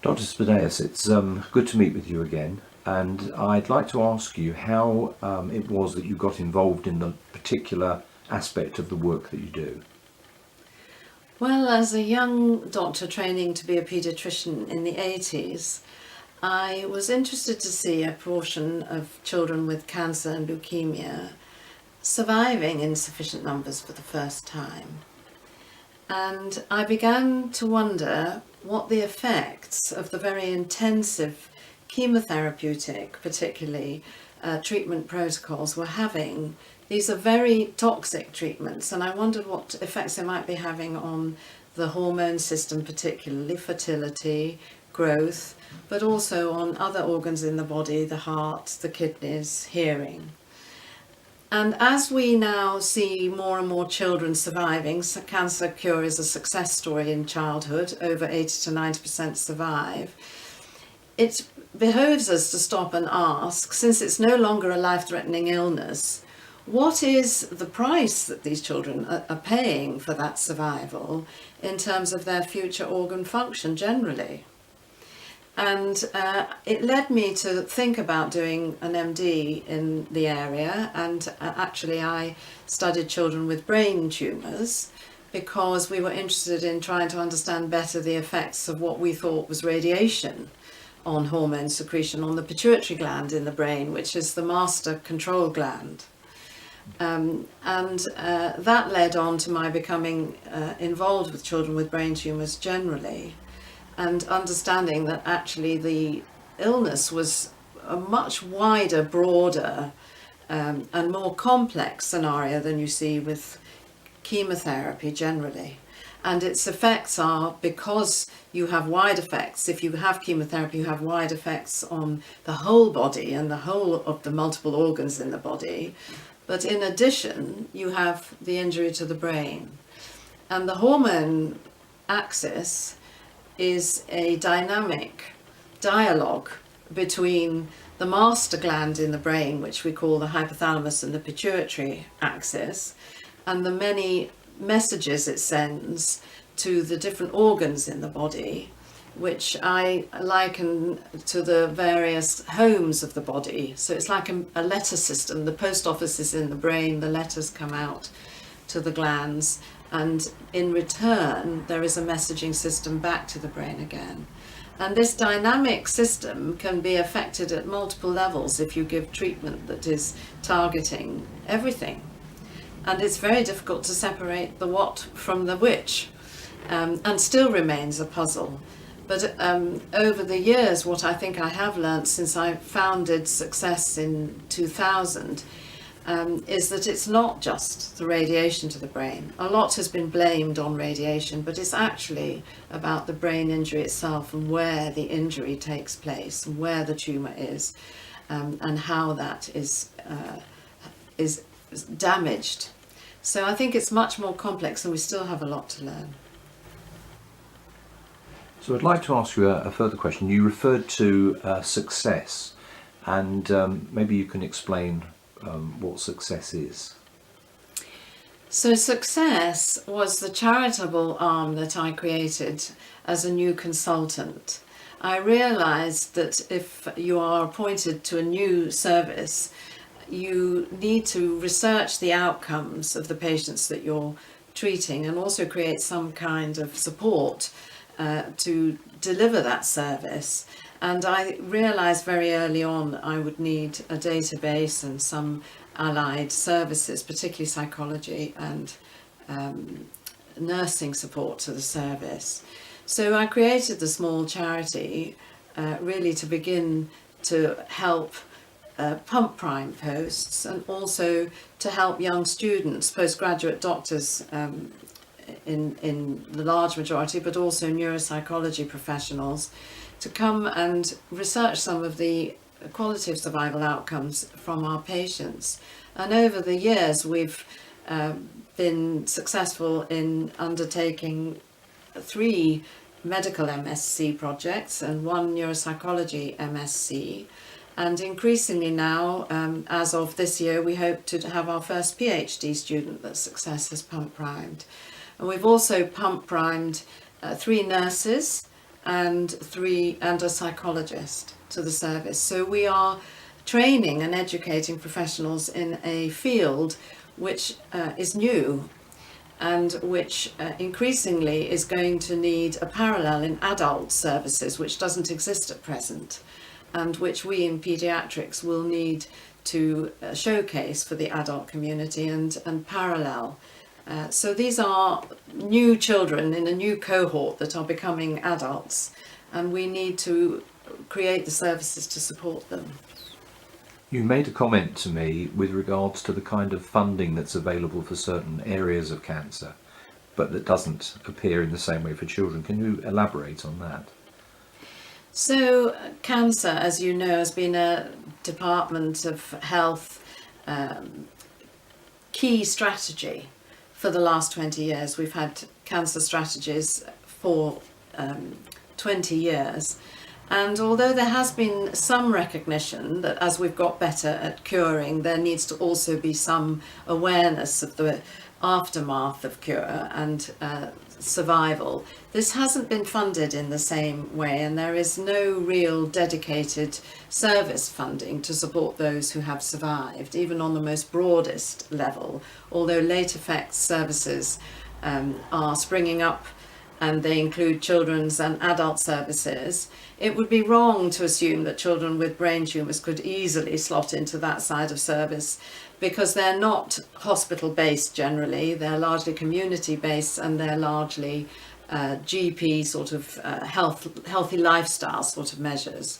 Dr. Spoudeas, it's good to meet with you again, and I'd like to ask you how it was that you got involved in the particular aspect of the work that you do. Well, as a young doctor training to be a paediatrician in the 80s, I was interested to see a portion of children with cancer and leukemia surviving in sufficient numbers for the first time. And I began to wonder what the effects of the very intensive chemotherapeutic, particularly treatment protocols, were having. These are very toxic treatments, and I wondered what effects they might be having on the hormone system, particularly fertility, growth, but also on other organs in the body, the heart, the kidneys, hearing. And as we now see more and more children surviving, so cancer cure is a success story in childhood, over 80 to 90% survive, it behoves us to stop and ask, since it's no longer a life-threatening illness, what is the price that these children are paying for that survival in terms of their future organ function generally? And it led me to think about doing an MD in the area, and actually I studied children with brain tumours because we were interested in trying to understand better the effects of what we thought was radiation on hormone secretion on the pituitary gland in the brain, which is the master control gland. That led on to my becoming involved with children with brain tumours generally, and understanding that actually the illness was a much wider, broader and more complex scenario than you see with chemotherapy generally. And its effects are, because you have wide effects, if you have chemotherapy, you have wide effects on the whole body and the whole of the multiple organs in the body. But in addition, you have the injury to the brain. And the hormone axis is a dynamic dialogue between the master gland in the brain, which we call the hypothalamus, and the pituitary axis, and the many messages it sends to the different organs in the body, which I liken to the various homes of the body. So it's like a letter system. The post office is in the brain, the letters come out to the glands, and in return there is a messaging system back to the brain again. And this dynamic system can be affected at multiple levels if you give treatment that is targeting everything. And it's very difficult to separate the what from the which, and still remains a puzzle. But over the years, what I think I have learnt since I founded Success in 2000 is that it's not just the radiation to the brain. A lot has been blamed on radiation, but it's actually about the brain injury itself and where the injury takes place and where the tumour is, and how that is damaged. So I think it's much more complex, and we still have a lot to learn. So I'd like to ask you a further question. You referred to success, and maybe you can explain what success is. So Success was the charitable arm that I created as a new consultant. I realised that if you are appointed to a new service, you need to research the outcomes of the patients that you're treating and also create some kind of support to deliver that service. And I realised very early on I would need a database and some allied services, particularly psychology and nursing support to the service. So I created the small charity really to begin to help pump prime posts, and also to help young students, postgraduate doctors in the large majority, but also neuropsychology professionals, to come and research some of the quality of survival outcomes from our patients. And over the years we've been successful in undertaking 3 medical MSc projects and 1 neuropsychology MSc. And increasingly now, as of this year, we hope to have our first PhD student that Success has pump primed. And we've also pump primed 3 nurses and a psychologist to the service. So we are training and educating professionals in a field which is new and which increasingly is going to need a parallel in adult services which doesn't exist at present, and which we in paediatrics will need to showcase for the adult community and parallel. So these are new children in a new cohort that are becoming adults, and we need to create the services to support them. You made a comment to me with regards to the kind of funding that's available for certain areas of cancer, but that doesn't appear in the same way for children. Can you elaborate on that? So cancer, as you know, has been a Department of Health key strategy for the last 20 years. We've had cancer strategies for 20 years. And although there has been some recognition that as we've got better at curing, there needs to also be some awareness of the aftermath of cure and survival, this hasn't been funded in the same way, and there is no real dedicated service funding to support those who have survived, even on the most broadest level, although late effects services are springing up, and they include children's and adult services. It would be wrong to assume that children with brain tumours could easily slot into that side of service, because they're not hospital based generally, they're largely community based, and they're largely GP sort of healthy lifestyle sort of measures.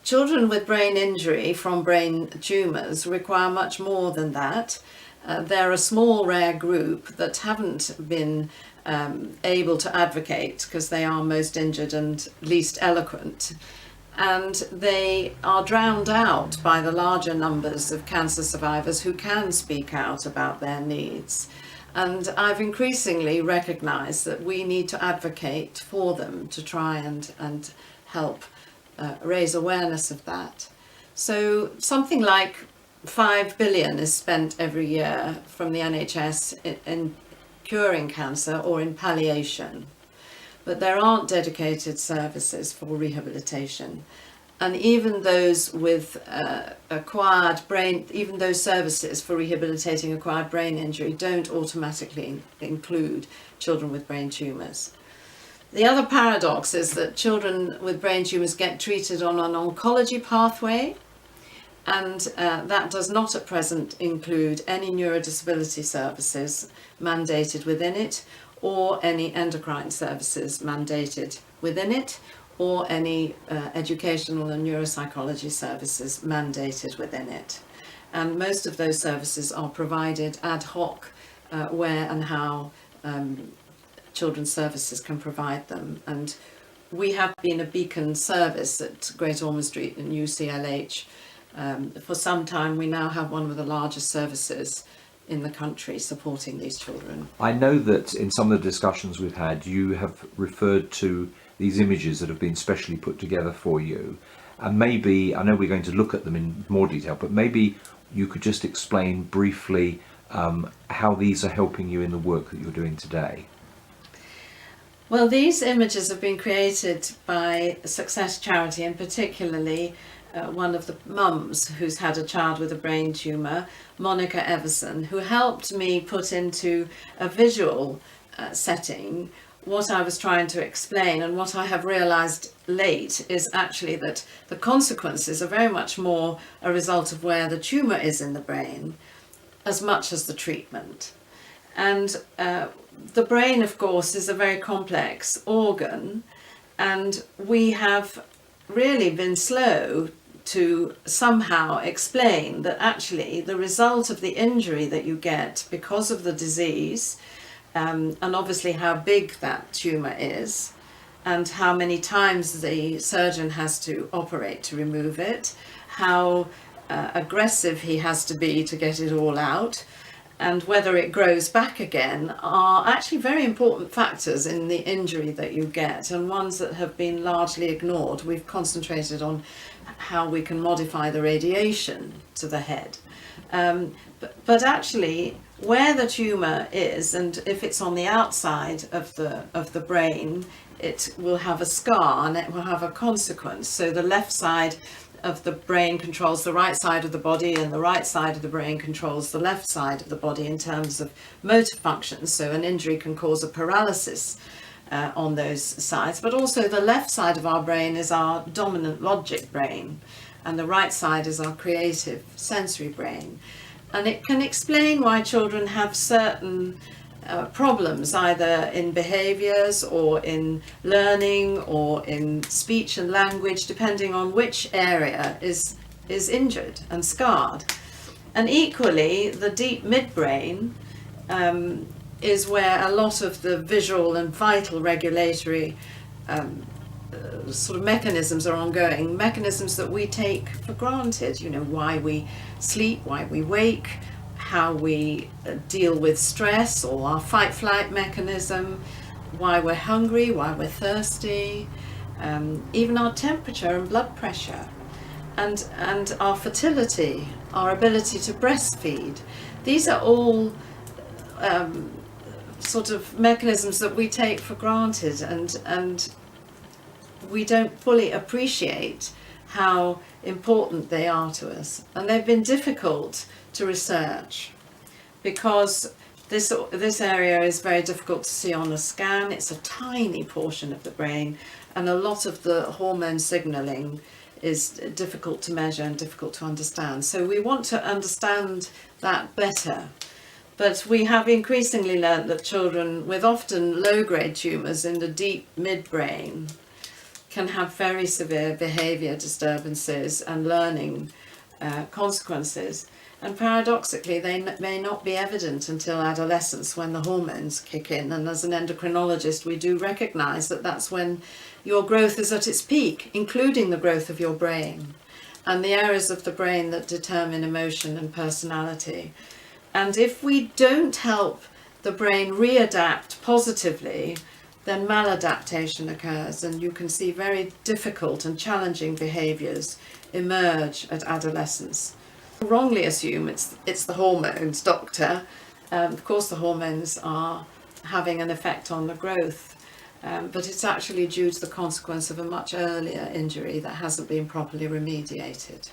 Children with brain injury from brain tumours require much more than that. They're a small rare group that haven't been able to advocate because they are most injured and least eloquent, and they are drowned out by the larger numbers of cancer survivors who can speak out about their needs. And I've increasingly recognised that we need to advocate for them to try and help raise awareness of that. So something like 5 billion is spent every year from the NHS in curing cancer or in palliation, but there aren't dedicated services for rehabilitation. And even those with even those services for rehabilitating acquired brain injury don't automatically include children with brain tumours. The other paradox is that children with brain tumours get treated on an oncology pathway, and that does not at present include any neurodisability services mandated within it, or any endocrine services mandated within it, or any educational and neuropsychology services mandated within it. And most of those services are provided ad hoc where and how children's services can provide them. And we have been a beacon service at Great Ormond Street and UCLH. For some time. We now have one of the largest services in the country supporting these children. I know that in some of the discussions we've had, you have referred to these images that have been specially put together for you. And maybe, I know we're going to look at them in more detail, but maybe you could just explain briefly how these are helping you in the work that you're doing today. Well, these images have been created by Success Charity, and particularly one of the mums who's had a child with a brain tumour, Monica Everson, who helped me put into a visual setting what I was trying to explain. And what I have realised late is actually that the consequences are very much more a result of where the tumour is in the brain, as much as the treatment. And the brain, of course, is a very complex organ, and we have really been slow to somehow explain that actually the result of the injury that you get because of the disease, and obviously how big that tumour is, and how many times the surgeon has to operate to remove it, how aggressive he has to be to get it all out, and whether it grows back again are actually very important factors in the injury that you get, and ones that have been largely ignored. We've concentrated on how we can modify the radiation to the head. But actually, where the tumour is, and if it's on the outside of the brain, it will have a scar and it will have a consequence. So the left side of the brain controls the right side of the body, and the right side of the brain controls the left side of the body in terms of motor functions. So an injury can cause a paralysis on those sides, but also the left side of our brain is our dominant logic brain, and the right side is our creative sensory brain. And it can explain why children have certain problems, either in behaviours or in learning or in speech and language, depending on which area is injured and scarred. And equally, the deep midbrain is where a lot of the visual and vital regulatory sort of mechanisms are ongoing, mechanisms that we take for granted. You know, why we sleep, why we wake, how we deal with stress, or our fight-flight mechanism, why we're hungry, why we're thirsty, even our temperature and blood pressure, and our fertility, our ability to breastfeed. These are all sort of mechanisms that we take for granted, and we don't fully appreciate how important they are to us. And they've been difficult to research because this area is very difficult to see on a scan. It's a tiny portion of the brain, and a lot of the hormone signalling is difficult to measure and difficult to understand. So we want to understand that better. But we have increasingly learnt that children with often low-grade tumours in the deep midbrain can have very severe behaviour disturbances and learning consequences. And paradoxically, they may not be evident until adolescence, when the hormones kick in. And as an endocrinologist, we do recognise that that's when your growth is at its peak, including the growth of your brain and the areas of the brain that determine emotion and personality. And if we don't help the brain readapt positively, then maladaptation occurs, and you can see very difficult and challenging behaviours emerge at adolescence. Wrongly assume it's the hormones, doctor. Of course the hormones are having an effect on the growth, but it's actually due to the consequence of a much earlier injury that hasn't been properly remediated.